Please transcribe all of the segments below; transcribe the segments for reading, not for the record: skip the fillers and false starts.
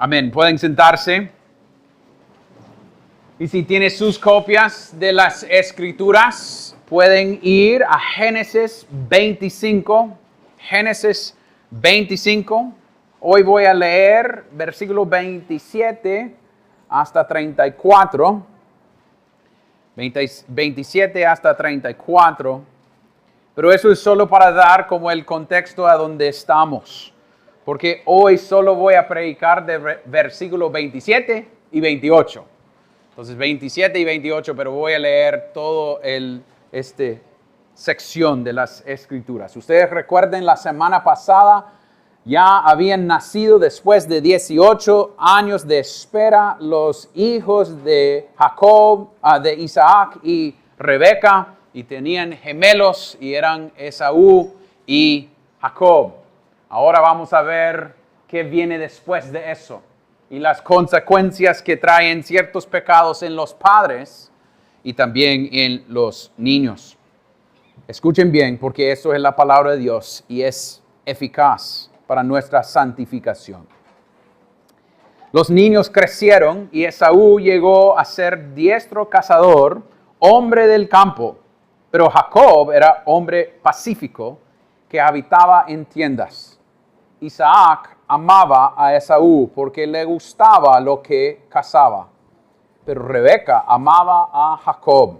Amén. Pueden sentarse. Y si tienen sus copias de las Escrituras, pueden ir a Génesis 25. Génesis 25. Hoy voy a leer versículo 27 hasta 34. 27 hasta 34. Pero eso es solo para dar como el contexto a donde estamos. Porque hoy solo voy a predicar de versículos 27 y 28. Entonces 27 y 28, pero voy a leer todo sección de las Escrituras. Ustedes recuerden, la semana pasada ya habían nacido después de 18 años de espera los hijos de Jacob, de Isaac y Rebeca, y tenían gemelos y eran Esaú y Jacob. Ahora vamos a ver qué viene después de eso y las consecuencias que traen ciertos pecados en los padres y también en los niños. Escuchen bien, porque eso es la palabra de Dios y es eficaz para nuestra santificación. Los niños crecieron y Esaú llegó a ser diestro cazador, hombre del campo, pero Jacob era hombre pacífico que habitaba en tiendas. Isaac amaba a Esaú porque le gustaba lo que cazaba, pero Rebeca amaba a Jacob.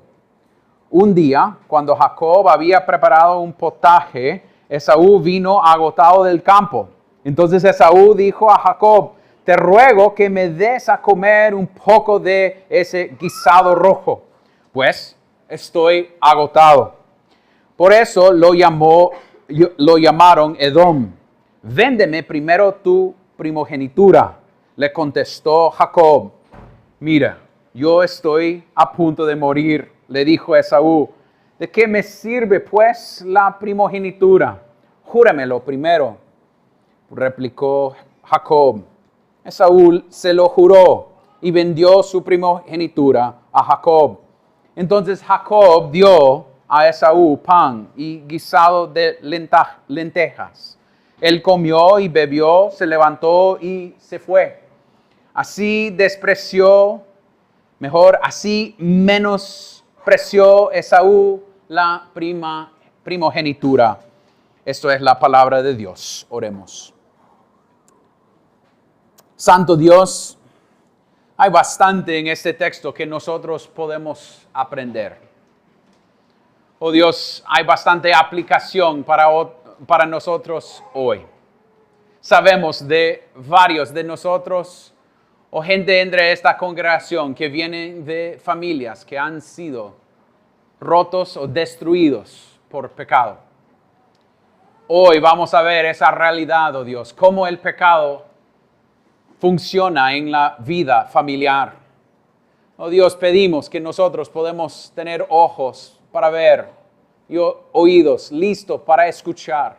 Un día, cuando Jacob había preparado un potaje, Esaú vino agotado del campo. Entonces Esaú dijo a Jacob: te ruego que me des a comer un poco de ese guisado rojo, pues estoy agotado. Por eso lo llamaron Edom. Véndeme primero tu primogenitura, le contestó Jacob. Mira, yo estoy a punto de morir, le dijo Esaú. ¿De qué me sirve pues la primogenitura? Júramelo primero, replicó Jacob. Esaú se lo juró y vendió su primogenitura a Jacob. Entonces Jacob dio a Esaú pan y guisado de lentejas. Él comió y bebió, se levantó y se fue. Así menospreció Esaú la primogenitura. Esto es la palabra de Dios. Oremos. Santo Dios, hay bastante en este texto que nosotros podemos aprender. Oh Dios, hay bastante aplicación para nosotros hoy. Sabemos de varios de nosotros o gente entre esta congregación que vienen de familias que han sido rotos o destruidos por pecado. Hoy vamos a ver esa realidad, oh Dios, cómo el pecado funciona en la vida familiar. Oh Dios, pedimos que nosotros podemos tener ojos para ver y oídos listos para escuchar,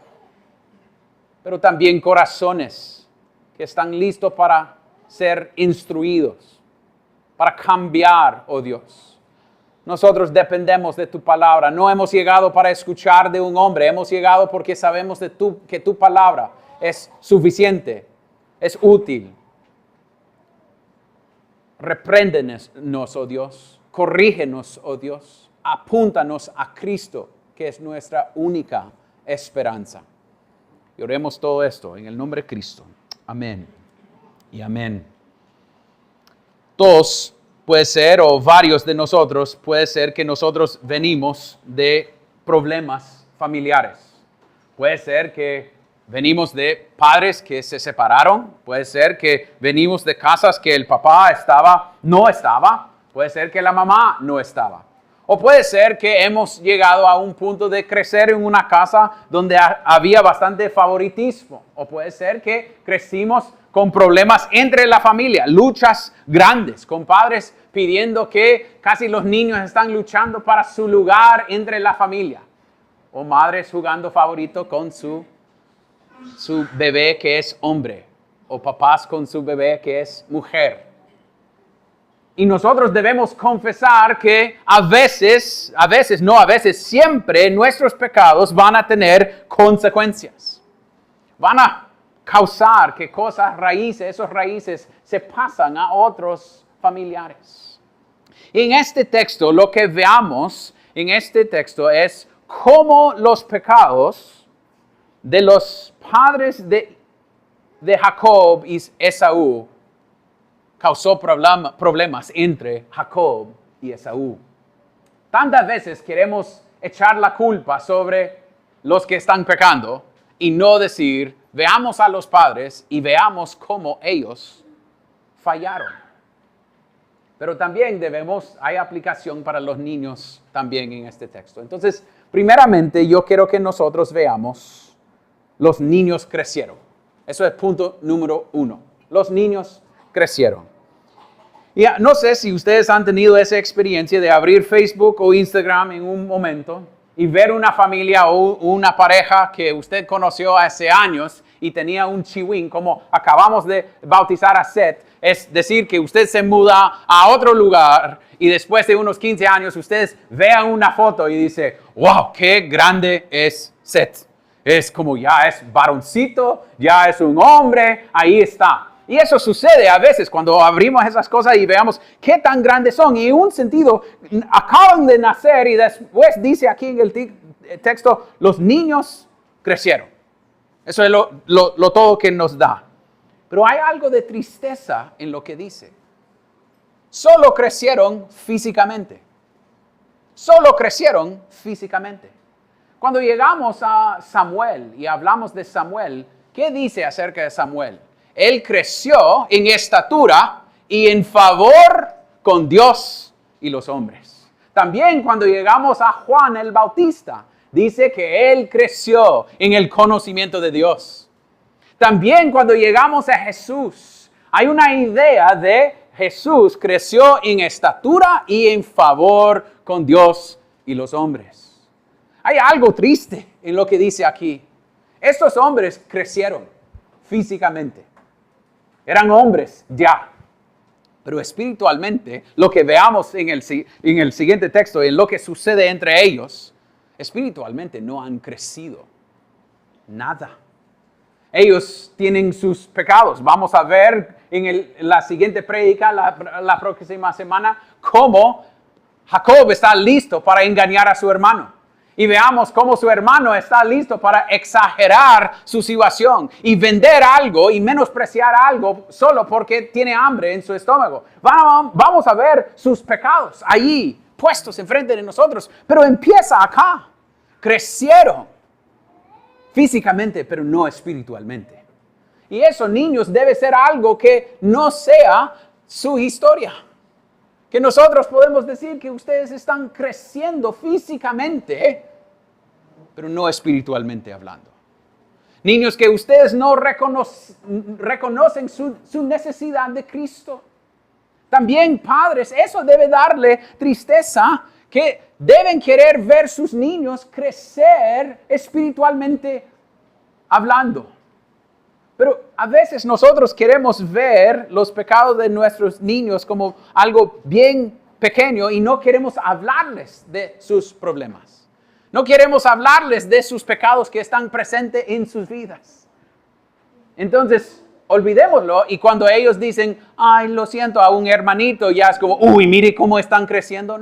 pero también corazones que están listos para ser instruidos, para cambiar, oh Dios. Nosotros dependemos de tu palabra. No hemos llegado para escuchar de un hombre, hemos llegado porque sabemos que tu palabra es suficiente, es útil. Repréndenos, oh Dios, corrígenos, oh Dios, apúntanos a Cristo, que es nuestra única esperanza. Y oremos todo esto en el nombre de Cristo. Amén y amén. Todos puede ser, o varios de nosotros, puede ser que nosotros venimos de problemas familiares. Puede ser que venimos de padres que se separaron. Puede ser que venimos de casas que el papá no estaba. Puede ser que la mamá no estaba. O puede ser que hemos llegado a un punto de crecer en una casa donde había bastante favoritismo. O puede ser que crecimos con problemas entre la familia, luchas grandes, con padres pidiendo que casi los niños están luchando para su lugar entre la familia. O madres jugando favorito con su bebé que es hombre. O papás con su bebé que es mujer. Y nosotros debemos confesar que a veces, siempre nuestros pecados van a tener consecuencias. Van a causar que esos raíces se pasan a otros familiares. Y en este texto, lo que veamos en este texto es cómo los pecados de los padres de Jacob y Esaú causó problemas entre Jacob y Esaú. Tantas veces queremos echar la culpa sobre los que están pecando y no decir, veamos a los padres y veamos cómo ellos fallaron. Pero también hay aplicación para los niños también en este texto. Entonces, primeramente, yo quiero que nosotros veamos, los niños crecieron. Eso es punto número 1. Los niños crecieron. Y no sé si ustedes han tenido esa experiencia de abrir Facebook o Instagram en un momento y ver una familia o una pareja que usted conoció hace años y tenía un chihuín, como acabamos de bautizar a Seth. Es decir, que usted se muda a otro lugar y después de unos 15 años ustedes vean una foto y dice, wow, qué grande es Seth. Es como ya es varoncito, ya es un hombre, ahí está. Y eso sucede a veces cuando abrimos esas cosas y veamos qué tan grandes son. Y en un sentido, acaban de nacer y después dice aquí en el texto, los niños crecieron. Eso es lo todo que nos da. Pero hay algo de tristeza en lo que dice. Solo crecieron físicamente. Solo crecieron físicamente. Cuando llegamos a Samuel y hablamos de Samuel, ¿qué dice acerca de Samuel? Él creció en estatura y en favor con Dios y los hombres. También cuando llegamos a Juan el Bautista, dice que él creció en el conocimiento de Dios. También cuando llegamos a Jesús, hay una idea de Jesús creció en estatura y en favor con Dios y los hombres. Hay algo triste en lo que dice aquí. Estos hombres crecieron físicamente. Eran hombres ya. Pero espiritualmente, lo que veamos en el siguiente texto, en lo que sucede entre ellos, espiritualmente no han crecido nada. Ellos tienen sus pecados. Vamos a ver en la siguiente prédica, la próxima semana, cómo Jacob está listo para engañar a su hermano. Y veamos cómo su hermano está listo para exagerar su situación y vender algo y menospreciar algo solo porque tiene hambre en su estómago. Vamos a ver sus pecados allí puestos enfrente de nosotros. Pero empieza acá. Crecieron físicamente, pero no espiritualmente. Y eso, niños, debe ser algo que no sea su historia. Que nosotros podemos decir que ustedes están creciendo físicamente, pero no espiritualmente hablando. Niños que ustedes no reconocen su necesidad de Cristo. También padres, eso debe darle tristeza, que deben querer ver sus niños crecer espiritualmente hablando. Pero a veces nosotros queremos ver los pecados de nuestros niños como algo bien pequeño y no queremos hablarles de sus problemas. No queremos hablarles de sus pecados que están presentes en sus vidas. Entonces, olvidémoslo y cuando ellos dicen, ay, lo siento, a un hermanito, ya es como, uy, mire cómo están creciendo.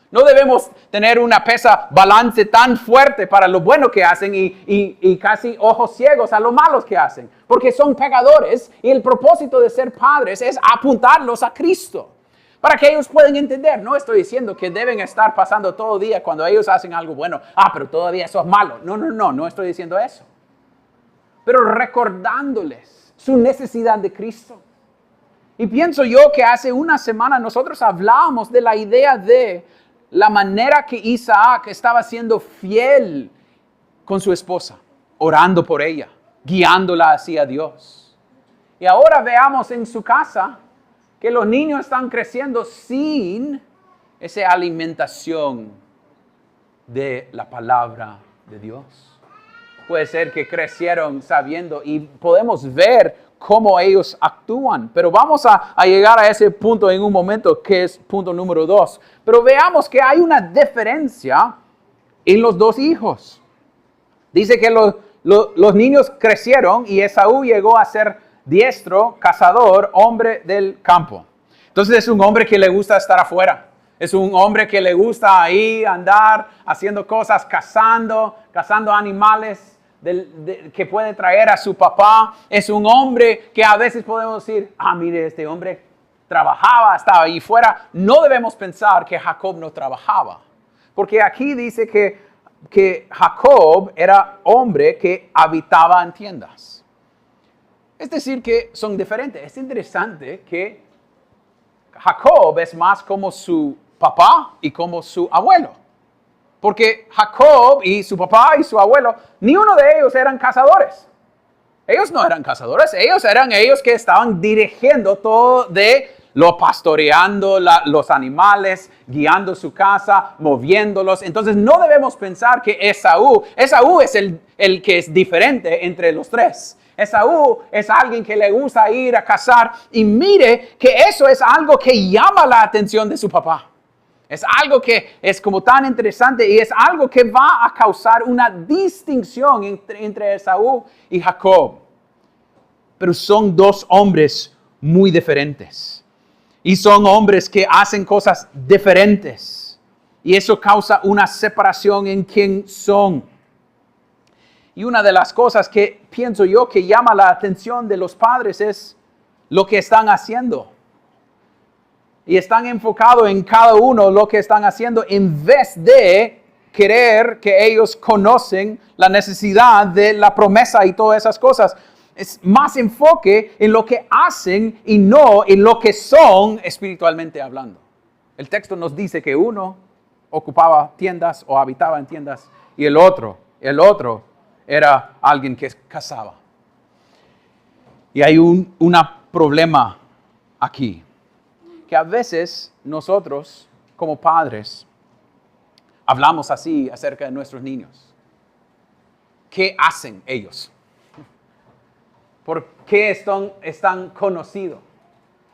No debemos tener una balance tan fuerte para lo bueno que hacen y casi ojos ciegos a lo malos que hacen. Porque son pecadores y el propósito de ser padres es apuntarlos a Cristo. Para que ellos puedan entender. No estoy diciendo que deben estar pasando todo el día cuando ellos hacen algo bueno. Pero todavía eso es malo. No estoy diciendo eso. Pero recordándoles su necesidad de Cristo. Y pienso yo que hace una semana nosotros hablábamos de la idea de la manera que Isaac estaba siendo fiel con su esposa, orando por ella, guiándola hacia Dios. Y ahora veamos en su casa que los niños están creciendo sin esa alimentación de la palabra de Dios. Puede ser que crecieron sabiendo y podemos ver cómo ellos actúan. Pero vamos a llegar a ese punto en un momento, que es punto número 2. Pero veamos que hay una diferencia en los dos hijos. Dice que los niños crecieron y Esaú llegó a ser diestro, cazador, hombre del campo. Entonces es un hombre que le gusta estar afuera. Es un hombre que le gusta ahí andar haciendo cosas, cazando animales que puede traer a su papá. Es un hombre que a veces podemos decir, mire, este hombre trabajaba, estaba ahí fuera. No debemos pensar que Jacob no trabajaba. Porque aquí dice que Jacob era hombre que habitaba en tiendas. Es decir, que son diferentes. Es interesante que Jacob es más como su papá y como su abuelo. Porque Jacob y su papá y su abuelo, ni uno de ellos eran cazadores. Ellos no eran cazadores, ellos eran ellos que estaban dirigiendo todo de lo pastoreando los animales, guiando su casa, moviéndolos. Entonces no debemos pensar que Esaú es el que es diferente entre los tres. Esaú es alguien que le gusta ir a cazar y mire que eso es algo que llama la atención de su papá. Es algo que es como tan interesante y es algo que va a causar una distinción entre Esaú y Jacob. Pero son dos hombres muy diferentes. Y son hombres que hacen cosas diferentes. Y eso causa una separación en quién son. Y una de las cosas que pienso yo que llama la atención de los padres es lo que están haciendo. Y están enfocados en cada uno lo que están haciendo en vez de querer que ellos conocen la necesidad de la promesa y todas esas cosas. Es más enfoque en lo que hacen y no en lo que son espiritualmente hablando. El texto nos dice que uno ocupaba tiendas o habitaba en tiendas y el otro era alguien que cazaba. Y hay un problema aquí, que a veces nosotros como padres hablamos así acerca de nuestros niños. ¿Qué hacen ellos? ¿Por qué están conocidos?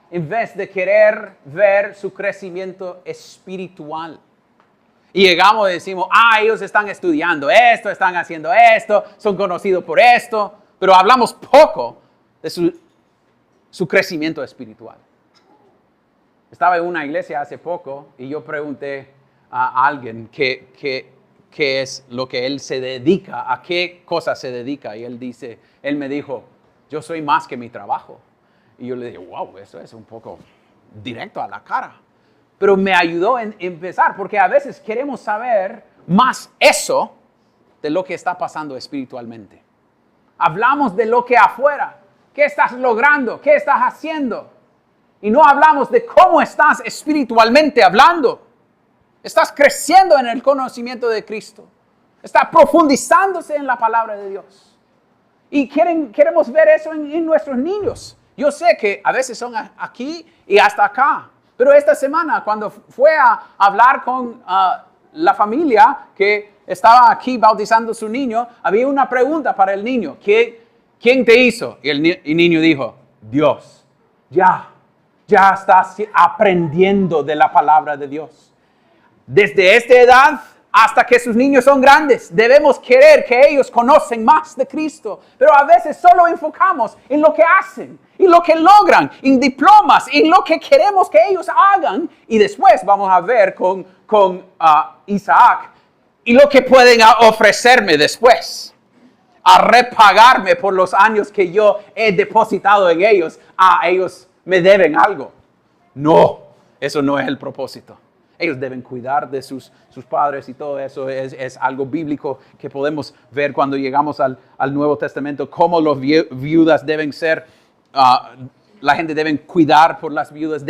En vez de querer ver su crecimiento espiritual. Y llegamos y decimos, ellos están estudiando esto, están haciendo esto, son conocidos por esto. Pero hablamos poco de su crecimiento espiritual. Estaba en una iglesia hace poco y yo pregunté a alguien qué es lo que él se dedica, a qué cosa se dedica. Y él me dijo, yo soy más que mi trabajo. Y yo le dije, wow, eso es un poco directo a la cara. Pero me ayudó en empezar, porque a veces queremos saber más eso de lo que está pasando espiritualmente. Hablamos de lo que afuera, qué estás logrando, qué estás haciendo. Y no hablamos de cómo estás espiritualmente hablando. Estás creciendo en el conocimiento de Cristo. Estás profundizándose en la palabra de Dios. Y queremos ver eso en nuestros niños. Yo sé que a veces son aquí y hasta acá. Pero esta semana, cuando fue a hablar con la familia que estaba aquí bautizando a su niño, había una pregunta para el niño. ¿Quién te hizo? Y el niño dijo, Dios. Ya estás aprendiendo de la palabra de Dios. Desde esta edad hasta que sus niños son grandes, debemos querer que ellos conocen más de Cristo. Pero a veces solo enfocamos en lo que hacen, en lo que logran, en diplomas, en lo que queremos que ellos hagan. Y después vamos a ver con Isaac y lo que pueden ofrecerme después. A repagarme por los años que yo he depositado en ellos. Ellos me deben algo. No, eso no es el propósito. Ellos deben cuidar de sus padres y todo eso es algo bíblico que podemos ver cuando llegamos al Nuevo Testamento, cómo las viudas deben ser, la gente debe cuidar por las viudas,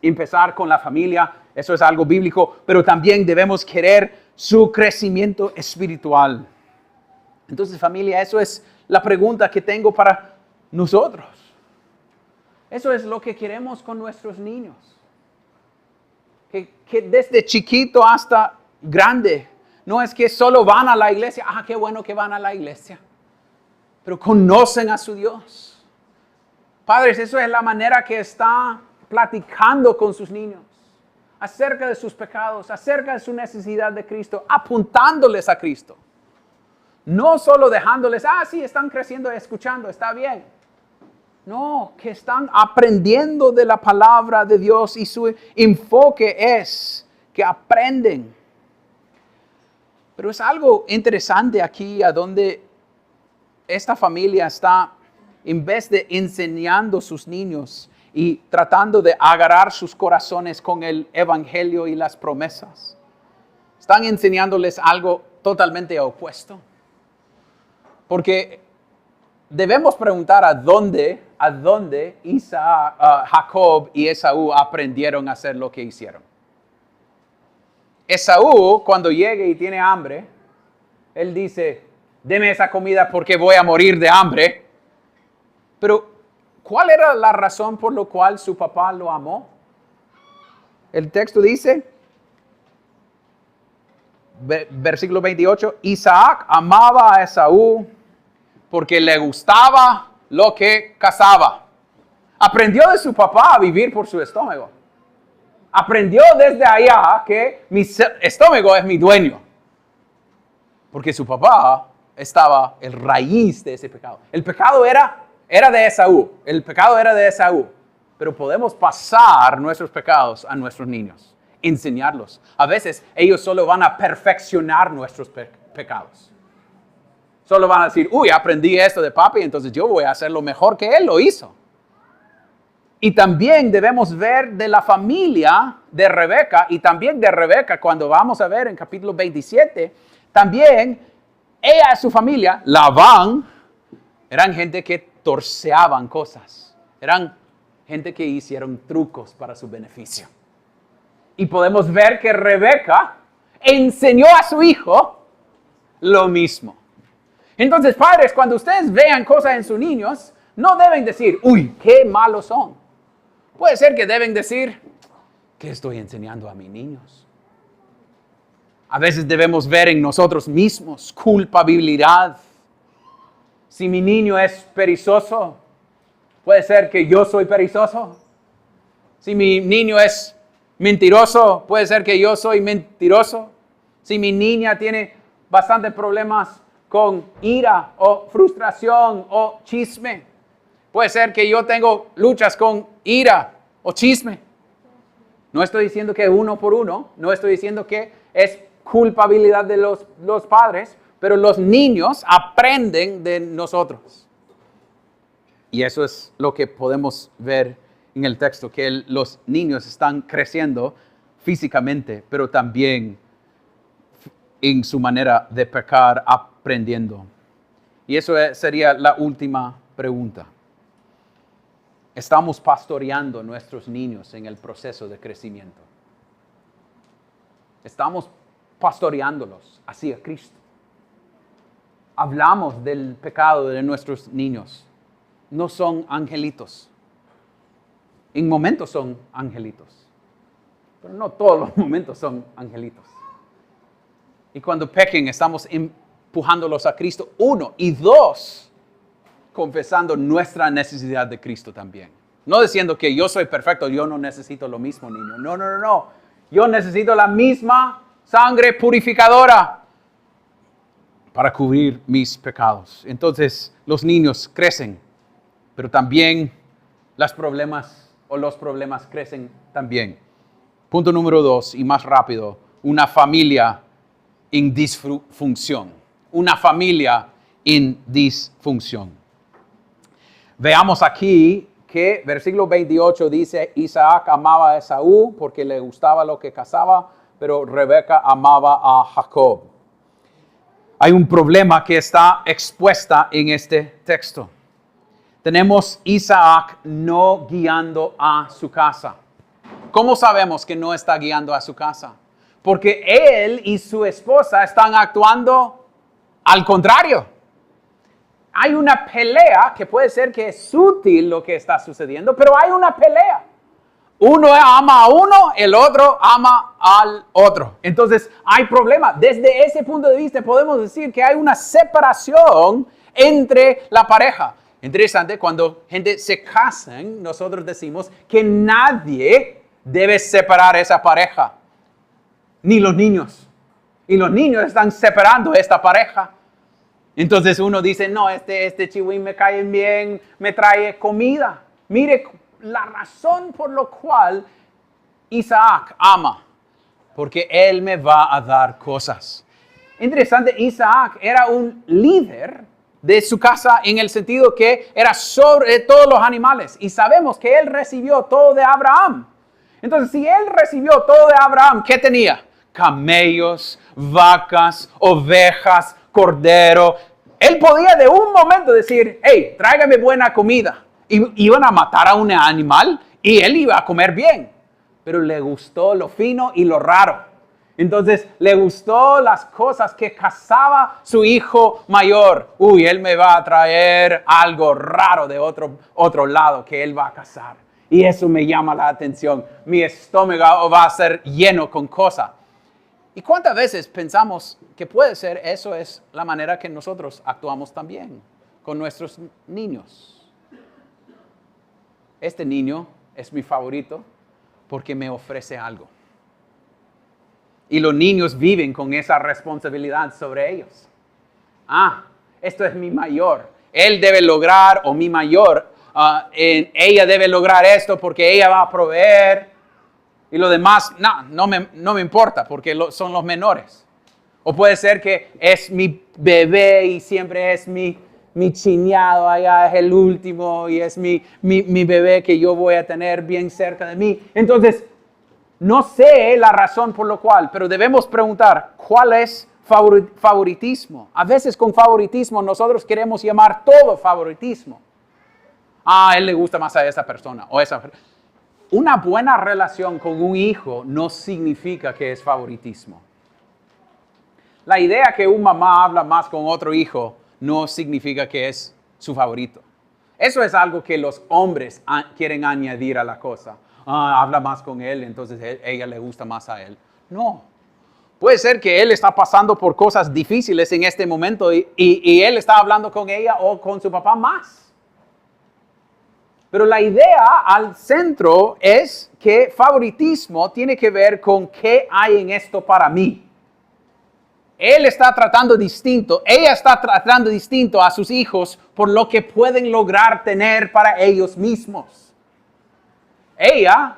empezar con la familia, eso es algo bíblico, pero también debemos querer su crecimiento espiritual. Entonces, familia, eso es la pregunta que tengo para nosotros. Eso es lo que queremos con nuestros niños. Que desde chiquito hasta grande, no es que solo van a la iglesia, qué bueno que van a la iglesia, pero conocen a su Dios. Padres, eso es la manera que está platicando con sus niños, acerca de sus pecados, acerca de su necesidad de Cristo, apuntándoles a Cristo. No solo dejándoles, sí, están creciendo y escuchando, está bien. No, que están aprendiendo de la palabra de Dios y su enfoque es que aprenden. Pero es algo interesante aquí a donde esta familia está, en vez de enseñando a sus niños y tratando de agarrar sus corazones con el evangelio y las promesas, están enseñándoles algo totalmente opuesto. Porque debemos preguntar a dónde Jacob y Esaú aprendieron a hacer lo que hicieron. Esaú, cuando llegue y tiene hambre, él dice, deme esa comida porque voy a morir de hambre. Pero, ¿cuál era la razón por la cual su papá lo amó? El texto dice, versículo 28, Isaac amaba a Esaú porque le gustaba lo que cazaba. Aprendió de su papá a vivir por su estómago. Aprendió desde allá que mi estómago es mi dueño. Porque su papá estaba el raíz de ese pecado. El pecado era de Esaú. El pecado era de Esaú. Pero podemos pasar nuestros pecados a nuestros niños. Enseñarlos. A veces ellos solo van a perfeccionar nuestros pecados. Solo van a decir, aprendí esto de papi, entonces yo voy a hacer lo mejor que él lo hizo. Y también debemos ver de la familia de Rebeca, y también de Rebeca, cuando vamos a ver en capítulo 27, también ella y su familia, Labán, eran gente que torceaban cosas. Eran gente que hicieron trucos para su beneficio. Y podemos ver que Rebeca enseñó a su hijo lo mismo. Entonces, padres, cuando ustedes vean cosas en sus niños, no deben decir, qué malos son. Puede ser que deben decir, ¿qué estoy enseñando a mis niños? A veces debemos ver en nosotros mismos culpabilidad. Si mi niño es perezoso, puede ser que yo soy perezoso. Si mi niño es mentiroso, puede ser que yo soy mentiroso. Si mi niña tiene bastantes problemas con ira o frustración o chisme, puede ser que yo tengo luchas con ira o chisme. No estoy diciendo que uno por uno, no estoy diciendo que es culpabilidad de los padres, pero los niños aprenden de nosotros. Y eso es lo que podemos ver en el texto, que los niños están creciendo físicamente, pero también en su manera de pecar, aprendiendo. Y eso sería la última pregunta. ¿Estamos pastoreando nuestros niños en el proceso de crecimiento? ¿Estamos pastoreándolos hacia Cristo? Hablamos del pecado de nuestros niños. No son angelitos. En momentos son angelitos, pero no todos los momentos son angelitos. Y cuando pequen, estamos empujándolos a Cristo. 1 y 2, confesando nuestra necesidad de Cristo también. No diciendo que yo soy perfecto, yo no necesito lo mismo, niño. No. Yo necesito la misma sangre purificadora para cubrir mis pecados. Entonces, los niños crecen, pero también los problemas crecen también. Punto número 2, y más rápido, una familia en disfunción. Una familia en disfunción. Veamos aquí que versículo 28 dice, Isaac amaba a Esaú porque le gustaba lo que cazaba, pero Rebeca amaba a Jacob. Hay un problema que está expuesta en este texto. Tenemos Isaac no guiando a su casa. ¿Cómo sabemos que no está guiando a su casa? Porque él y su esposa están actuando al contrario. Hay una pelea que puede ser que es sutil lo que está sucediendo, pero hay una pelea. Uno ama a uno, el otro ama al otro. Entonces hay problema. Desde ese punto de vista podemos decir que hay una separación entre la pareja. Interesante, cuando gente se casan, nosotros decimos que nadie debe separar esa pareja. Ni los niños. Y los niños están separando esta pareja. Entonces uno dice, no, este chihuín me cae bien, me trae comida. Mire la razón por la cual Isaac ama, porque él me va a dar cosas. Interesante, Isaac era un líder de su casa en el sentido que era sobre todos los animales. Y sabemos que él recibió todo de Abraham. Entonces, si él recibió todo de Abraham, ¿qué tenía? Camellos, vacas, ovejas, cordero. Él podía de un momento decir, hey, tráigame buena comida. Y iban a matar a un animal y él iba a comer bien. Pero le gustó lo fino y lo raro. Entonces le gustó las cosas que cazaba su hijo mayor. Uy, él me va a traer algo raro de otro lado que él va a cazar. Y eso me llama la atención. Mi estómago va a ser lleno con cosas. ¿Y cuántas veces pensamos que puede ser eso es la manera que nosotros actuamos también con nuestros niños? Este niño es mi favorito porque me ofrece algo. Y los niños viven con esa responsabilidad sobre ellos. Esto es mi mayor. Él debe lograr, o mi mayor, ella debe lograr esto porque ella va a proveer. Y lo demás, no me importa porque son los menores. O puede ser que es mi bebé y siempre es mi chiñado, allá es el último y es mi bebé que yo voy a tener bien cerca de mí. Entonces, no sé la razón por la cual, pero debemos preguntar, ¿cuál es favoritismo? A veces con favoritismo nosotros queremos llamar todo favoritismo. A él le gusta más a esa persona o esa persona. Una buena relación con un hijo no significa que es favoritismo. La idea que un mamá habla más con otro hijo no significa que es su favorito. Eso es algo que los hombres quieren añadir a la cosa. Habla más con él, entonces ella le gusta más a él. No. Puede ser que él está pasando por cosas difíciles en este momento y él está hablando con ella o con su papá más. Pero la idea al centro es que favoritismo tiene que ver con qué hay en esto para mí. Él está tratando distinto, ella está tratando distinto a sus hijos por lo que pueden lograr tener para ellos mismos. Ella,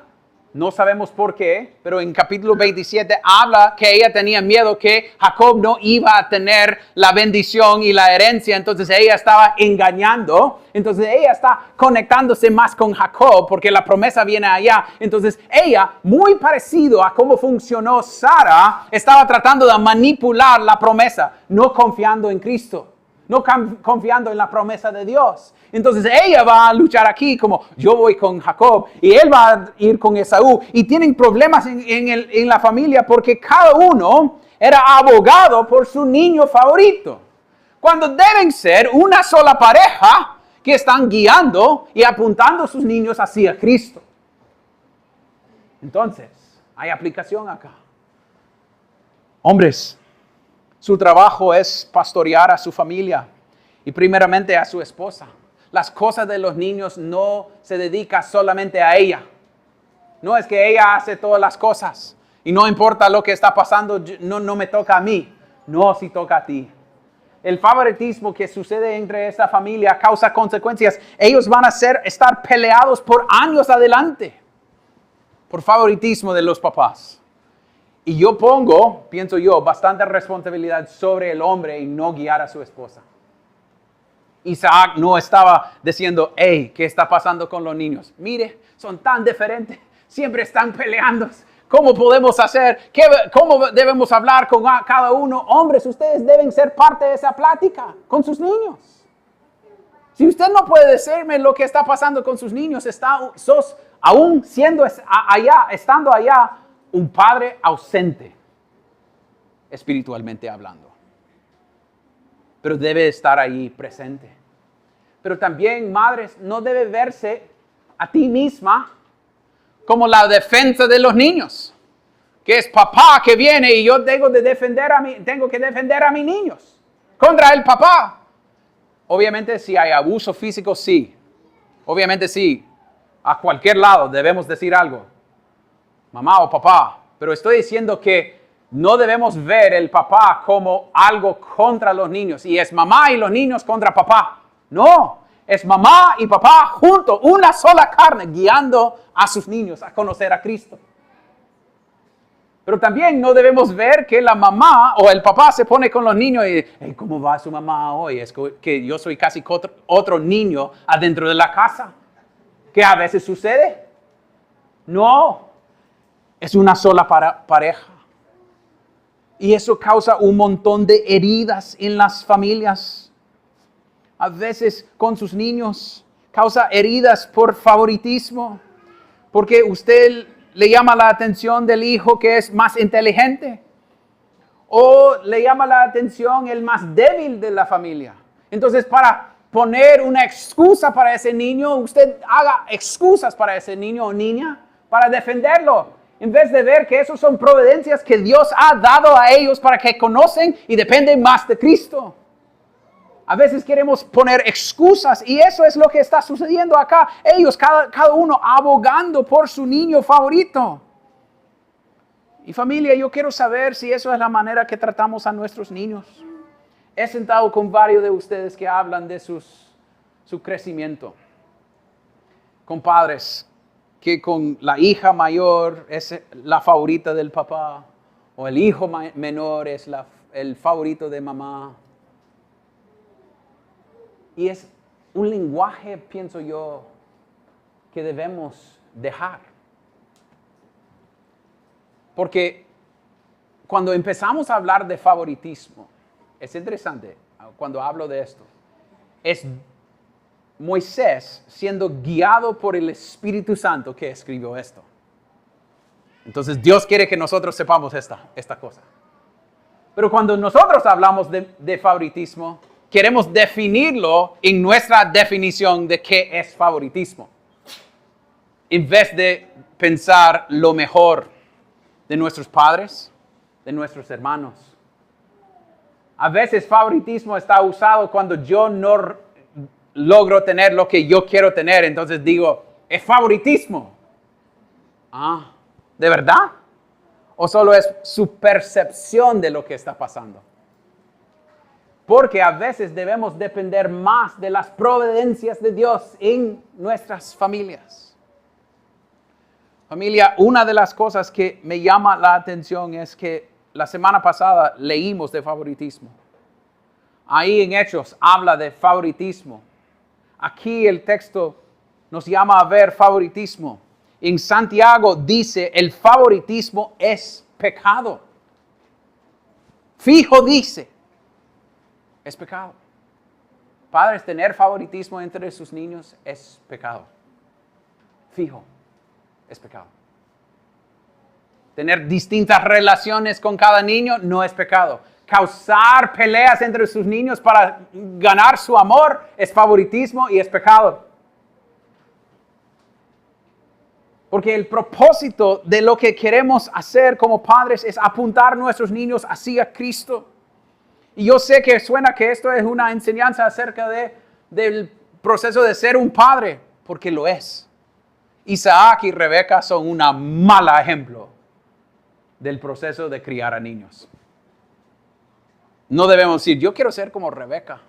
no sabemos por qué, pero en capítulo 27 habla que ella tenía miedo que Jacob no iba a tener la bendición y la herencia. Entonces ella estaba engañando. Entonces ella está conectándose más con Jacob porque la promesa viene allá. Entonces ella, muy parecido a cómo funcionó Sara, estaba tratando de manipular la promesa, no confiando en Cristo. No confiando en la promesa de Dios. Entonces ella va a luchar aquí como yo voy con Jacob y él va a ir con Esaú. Y tienen problemas en la familia porque cada uno era abogado por su niño favorito. Cuando deben ser una sola pareja que están guiando y apuntando a sus niños hacia Cristo. Entonces, hay aplicación acá. Hombres, su trabajo es pastorear a su familia y primeramente a su esposa. Las cosas de los niños no se dedica solamente a ella. No es que ella hace todas las cosas y no importa lo que está pasando, no me toca a mí. No, sí toca a ti. El favoritismo que sucede entre esta familia causa consecuencias. Ellos van a estar peleados por años adelante por favoritismo de los papás. Y yo pienso yo, bastante responsabilidad sobre el hombre y no guiar a su esposa. Isaac no estaba diciendo, hey, ¿qué está pasando con los niños? Mire, son tan diferentes, siempre están peleando. ¿Cómo podemos hacer? ¿Cómo debemos hablar con cada uno? Hombres, ustedes deben ser parte de esa plática con sus niños. Si usted no puede decirme lo que está pasando con sus niños, sos aún estando allá, un padre ausente, espiritualmente hablando. Pero debe estar ahí presente. Pero también, madres, no debe verse a ti misma como la defensa de los niños. Que es papá que viene y yo tengo que defender a mis niños contra el papá. Obviamente, si hay abuso físico, sí. Obviamente, sí. A cualquier lado debemos decir algo. Mamá o papá, pero estoy diciendo que No debemos ver el papá como algo contra los niños. Y es mamá y los niños contra papá. No, es mamá y papá juntos, una sola carne, guiando a sus niños a conocer a Cristo. Pero también no debemos ver que la mamá o el papá se pone con los niños y hey, ¿cómo va su mamá hoy? Es que yo soy casi otro niño adentro de la casa. ¿Qué a veces sucede? No, es una sola pareja. Y eso causa un montón de heridas en las familias. A veces con sus niños causa heridas por favoritismo. Porque usted le llama la atención del hijo que es más inteligente. O le llama la atención el más débil de la familia. Entonces, para poner una excusa para ese niño, usted haga excusas para ese niño o niña para defenderlo. En vez de ver que esos son providencias que Dios ha dado a ellos para que conocen y dependen más de Cristo. A veces queremos poner excusas y eso es lo que está sucediendo acá. Ellos, cada uno abogando por su niño favorito. Y familia, yo quiero saber si eso es la manera que tratamos a nuestros niños. He sentado con varios de ustedes que hablan de su crecimiento. Con padres que con la hija mayor es la favorita del papá, o el hijo menor es el favorito de mamá. Y es un lenguaje, pienso yo, que debemos dejar. Porque cuando empezamos a hablar de favoritismo, es interesante cuando hablo de esto, es Moisés siendo guiado por el Espíritu Santo que escribió esto. Entonces Dios quiere que nosotros sepamos esta cosa. Pero cuando nosotros hablamos de favoritismo, queremos definirlo en nuestra definición de qué es favoritismo. En vez de pensar lo mejor de nuestros padres, de nuestros hermanos. A veces favoritismo está usado cuando yo no logro tener lo que yo quiero tener, entonces digo, es favoritismo. ¿De verdad? ¿O solo es su percepción de lo que está pasando? Porque a veces debemos depender más de las providencias de Dios en nuestras familias. Familia, una de las cosas que me llama la atención es que la semana pasada leímos de favoritismo. Ahí en Hechos habla de favoritismo. Aquí el texto nos llama a ver favoritismo. En Santiago dice, el favoritismo es pecado. Fijo dice, es pecado. Padres, tener favoritismo entre sus niños es pecado. Fijo, es pecado. Tener distintas relaciones con cada niño no es pecado. Causar peleas entre sus niños para ganar su amor es favoritismo y es pecado. Porque el propósito de lo que queremos hacer como padres es apuntar a nuestros niños hacia Cristo. Y yo sé que suena que esto es una enseñanza acerca del proceso de ser un padre, porque lo es. Isaac y Rebeca son un mal ejemplo del proceso de criar a niños. No debemos decir, yo quiero ser como Rebeca,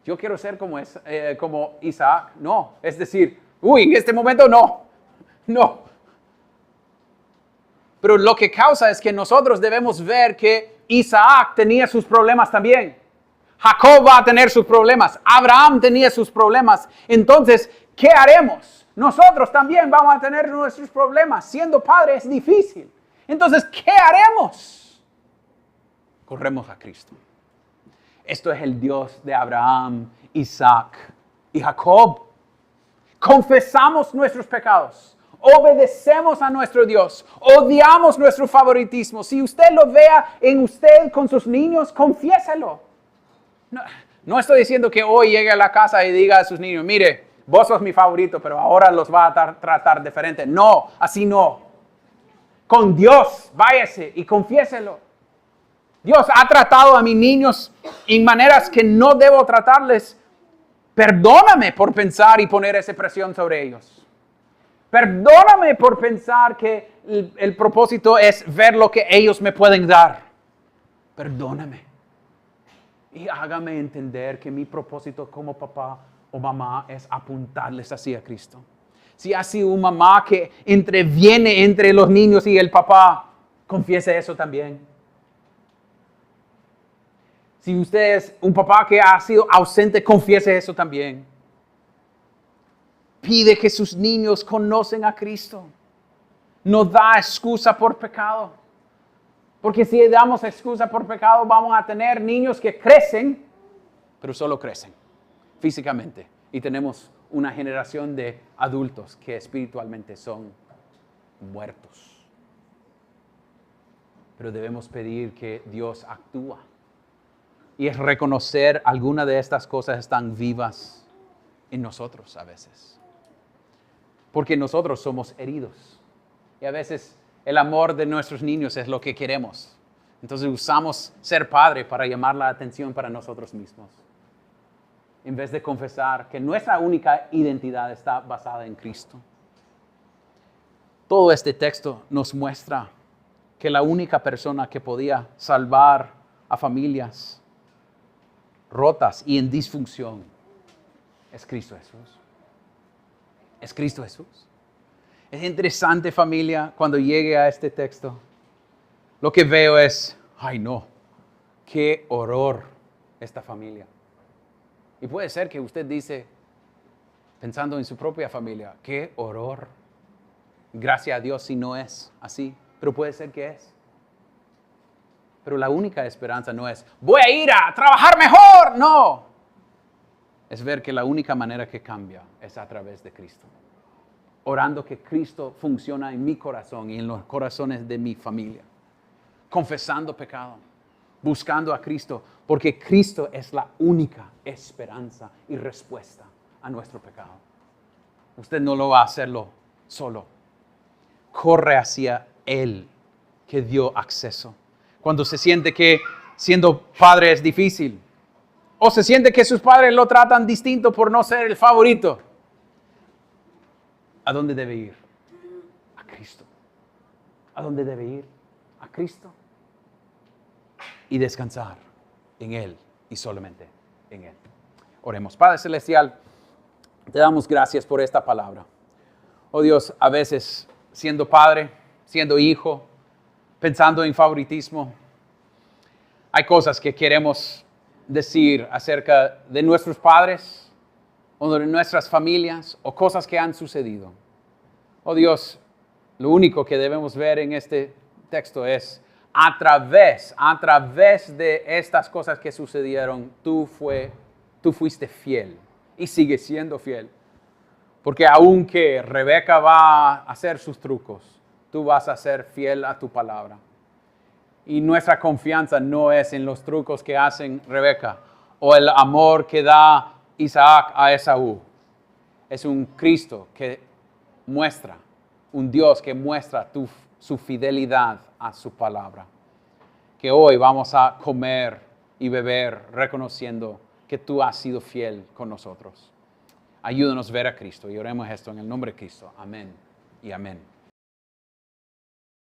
yo quiero ser como Isaac. No, es decir, en este momento no. Pero lo que causa es que nosotros debemos ver que Isaac tenía sus problemas también. Jacob va a tener sus problemas. Abraham tenía sus problemas. Entonces, ¿qué haremos? Nosotros también vamos a tener nuestros problemas. Siendo padre es difícil. Entonces, ¿qué haremos? Corremos a Cristo. Esto es el Dios de Abraham, Isaac y Jacob. Confesamos nuestros pecados. Obedecemos a nuestro Dios. Odiamos nuestro favoritismo. Si usted lo vea en usted con sus niños, confiéselo. No estoy diciendo que hoy llegue a la casa y diga a sus niños, mire, vos sos mi favorito, pero ahora los va a tratar diferente. No, así no. Con Dios, váyase y confiéselo. Dios ha tratado a mis niños en maneras que no debo tratarles. Perdóname por pensar y poner esa presión sobre ellos. Perdóname por pensar que el propósito es ver lo que ellos me pueden dar. Perdóname. Y hágame entender que mi propósito como papá o mamá es apuntarles hacia Cristo. Si ha sido una mamá que entreviene entre los niños y el papá, confiese eso también. Si usted es un papá que ha sido ausente, confiese eso también. Pide que sus niños conozcan a Cristo. No da excusa por pecado. Porque si damos excusa por pecado, vamos a tener niños que crecen, pero solo crecen físicamente. Y tenemos una generación de adultos que espiritualmente son muertos. Pero debemos pedir que Dios actúe. Y es reconocer alguna de estas cosas están vivas en nosotros a veces. Porque nosotros somos heridos. Y a veces el amor de nuestros niños es lo que queremos. Entonces usamos ser padre para llamar la atención para nosotros mismos. En vez de confesar que nuestra única identidad está basada en Cristo. Todo este texto nos muestra que la única persona que podía salvar a familias rotas y en disfunción es Cristo Jesús. Es Cristo Jesús. Es interesante, familia, cuando llegue a este texto, lo que veo es, ay no, qué horror esta familia. Y puede ser que usted dice, pensando en su propia familia, qué horror. Gracias a Dios si no es así, pero puede ser que es. Pero la única esperanza no es, voy a ir a trabajar mejor, no. Es ver que la única manera que cambia es a través de Cristo. Orando que Cristo funciona en mi corazón y en los corazones de mi familia. Confesando pecado, buscando a Cristo, porque Cristo es la única esperanza y respuesta a nuestro pecado. Usted no lo va a hacerlo solo. Corre hacia Él que dio acceso. Cuando se siente que siendo padre es difícil, o se siente que sus padres lo tratan distinto por no ser el favorito, ¿a dónde debe ir? A Cristo. ¿A dónde debe ir? A Cristo. Y descansar en Él y solamente en Él. Oremos. Padre Celestial, te damos gracias por esta palabra. Oh Dios, a veces siendo padre, siendo hijo, pensando en favoritismo, hay cosas que queremos decir acerca de nuestros padres o de nuestras familias o cosas que han sucedido. Oh Dios, lo único que debemos ver en este texto es a través de estas cosas que sucedieron, tú fuiste fiel y sigues siendo fiel. Porque aunque Rebeca va a hacer sus trucos, tú vas a ser fiel a tu palabra. Y nuestra confianza no es en los trucos que hacen Rebeca o el amor que da Isaac a Esaú. Es un Cristo que muestra, un Dios que muestra su fidelidad a su palabra. Que hoy vamos a comer y beber reconociendo que tú has sido fiel con nosotros. Ayúdanos a ver a Cristo y oremos esto en el nombre de Cristo. Amén y amén.